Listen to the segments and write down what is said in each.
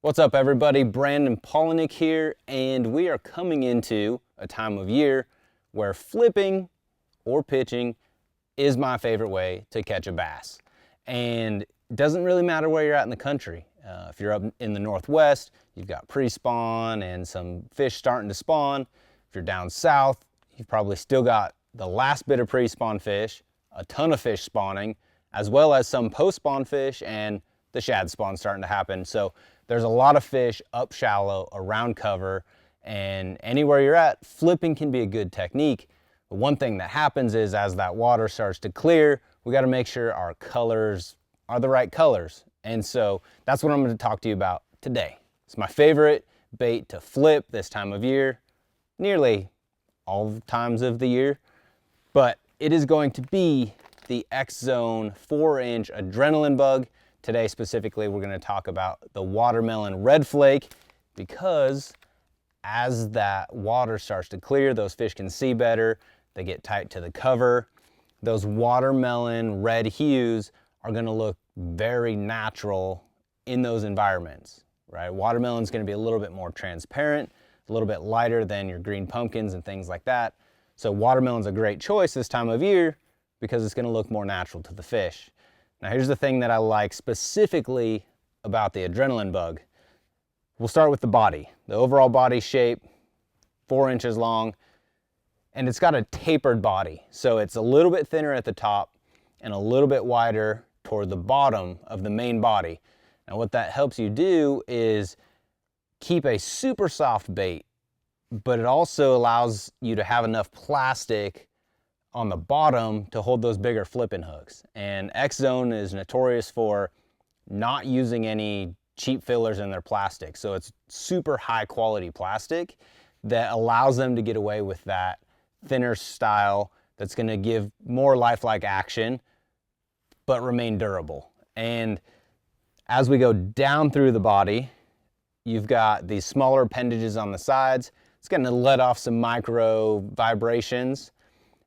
What's up everybody, Brandon Palaniuk here, and we are coming into a time of year where flipping or pitching is my favorite way to catch a bass. And it doesn't really matter where you're at in the country. If you're up in the Northwest, you've got pre-spawn and some fish starting to spawn. If you're down south, you've probably still got the last bit of pre-spawn fish, a ton of fish spawning, as well as some post-spawn fish and the shad spawn starting to happen. So there's a lot of fish up shallow, around cover, and anywhere you're at, flipping can be a good technique. But one thing that happens is as that water starts to clear, we got to make sure our colors are the right colors. And so that's what I'm going to talk to you about today. It's my favorite bait to flip this time of year, nearly all times of the year, but it is going to be the Xzone 4-inch Adrenaline Bug. Today specifically, we're going to talk about the watermelon red flake, because as that water starts to clear, those fish can see better, they get tight to the cover. Those watermelon red hues are going to look very natural in those environments, right? Watermelon's going to be a little bit more transparent, a little bit lighter than your green pumpkins and things like that. So watermelon's a great choice this time of year because it's going to look more natural to the fish. Now here's the thing that I like specifically about the Adrenaline Bug. We'll start with the body. The overall body shape, 4 inches long, and it's got a tapered body. So it's a little bit thinner at the top and a little bit wider toward the bottom of the main body. Now what that helps you do is keep a super soft bait, but it also allows you to have enough plastic on the bottom to hold those bigger flipping hooks. And Xzone is notorious for not using any cheap fillers in their plastic. So it's super high quality plastic that allows them to get away with that thinner style that's gonna give more lifelike action, but remain durable. And as we go down through the body, you've got these smaller appendages on the sides. It's gonna let off some micro vibrations.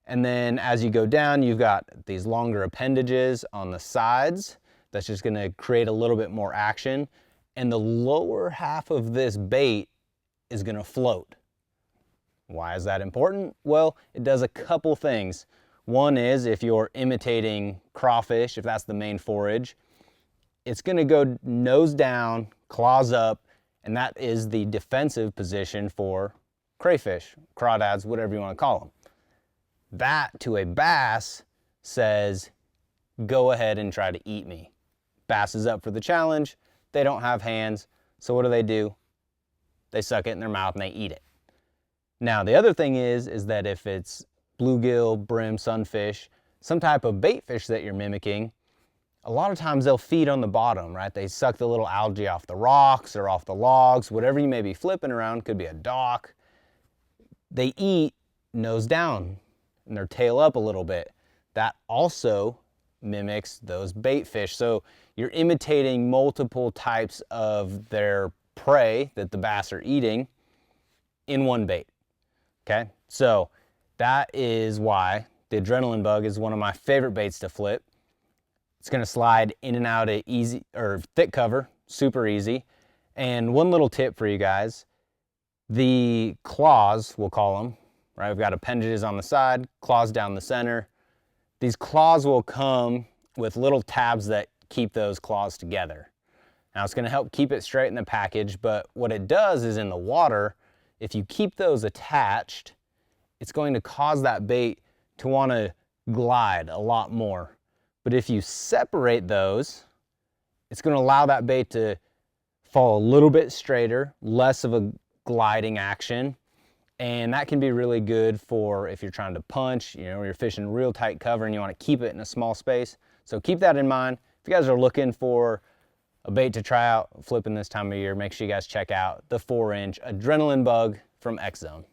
And then as you go down, you've got these longer appendages on the sides. That's just gonna create a little bit more action. And the lower half of this bait is gonna float. Why is that important? Well, it does a couple things. One is if you're imitating crawfish, if that's the main forage, it's gonna go nose down, claws up, and that is the defensive position for crayfish, crawdads, whatever you wanna call them. That to a bass says, go ahead and try to eat me. Bass is up for the challenge. They don't have hands. So what do? They suck it in their mouth and they eat it. Now the other thing is that if it's bluegill, brim, sunfish, some type of bait fish that you're mimicking, a lot of times they'll feed on the bottom, right? They suck the little algae off the rocks or off the logs, whatever you may be flipping around, could be a dock. They eat nose down and their tail up a little bit. That also mimics those bait fish. So you're imitating multiple types of their prey that the bass are eating in one bait, okay? So that is why the Adrenaline Bug is one of my favorite baits to flip. It's gonna slide in and out of easy or thick cover, super easy. And one little tip for you guys, the claws, we'll call them, right? We've got appendages on the side, claws down the center. These claws will come with little tabs that keep those claws together. Now it's gonna help keep it straight in the package, but what it does is in the water, if you keep those attached, it's going to cause that bait to wanna glide a lot more. But if you separate those, it's gonna allow that bait to fall a little bit straighter, less of a gliding action. And that can be really good for if you're trying to punch, you know, or you're fishing real tight cover and you want to keep it in a small space. So keep that in mind. If you guys are looking for a bait to try out flipping this time of year, make sure you guys check out the 4-inch Adrenaline Bug from Xzone.